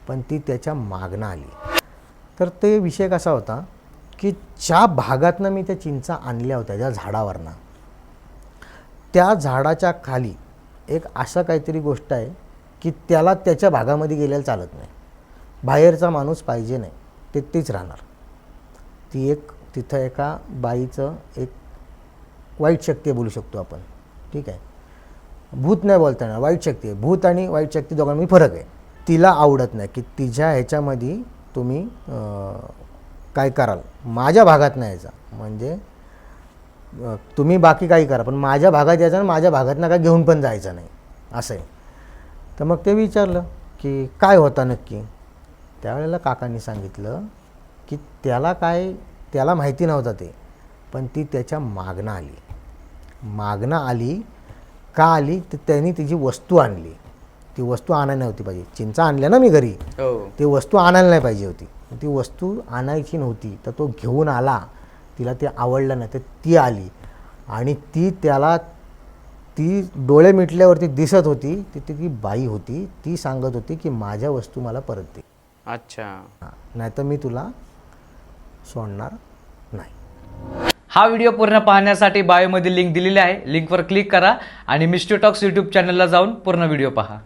पण ती त्याच्या मागणं आली. तर ते विषय कसा होता की ज्या भागातनं मी त्या चिंचा आणल्या होत्या ज्या झाडावरनं, त्या झाडाच्या खाली एक असं काहीतरी गोष्ट आहे की त्याला त्याच्या भागामध्ये गेलेलं चालत नाही. बाहेरचा माणूस पाहिजे नाही, ते तीच राहणार. ती एक तिथं एका बाईचं एक वाईट शक्ती आहे बोलू शकतो आपण. ठीक आहे, भूत नाही बोलता येणार, वाईट शक्ती आहे. भूत आणि वाईट शक्ती दोघांमध्ये फरक आहे. तिला आवडत नाही की तिच्या ह्याच्यामध्ये तुम्ही काय कराल, माझ्या भागात नाही यायचा. म्हणजे तुम्ही बाकी काही करा पण माझ्या भागात यायचं आणि माझ्या भागातनं काय घेऊन पण जायचं नाही असं आहे. तर मग ते विचारलं की काय होता नक्की. त्यावेळेला काकांनी सांगितलं की त्याला माहिती नव्हतं ते, पण ती त्याच्या मागणं आली. का आली तर त्यांनी तिची वस्तू आणली. ती वस्तू आणायला नव्हती पाहिजे. चिंचा आणल्या ना मी घरी, ती वस्तू आणायला नाही पाहिजे होती. ती वस्तू आणायची नव्हती तर तो घेऊन आला. तिला ते आवडलं नाही तर ती आली आणि ती डोळे मिटल्यावरती दिसत होती. ती बाई होती. ती सांगत होती की माझ्या वस्तू मला परत दे. अच्छा, नाही तर मी तुला सोडणार नाही. हा व्हिडिओ पूर्ण पाहण्यासाठी बायोमध्ये लिंक दिलेली आहे. लिंकवर क्लिक करा आणि मिस्ट्री टॉक्स यूट्यूब चॅनलला जाऊन पूर्ण व्हिडिओ पहा.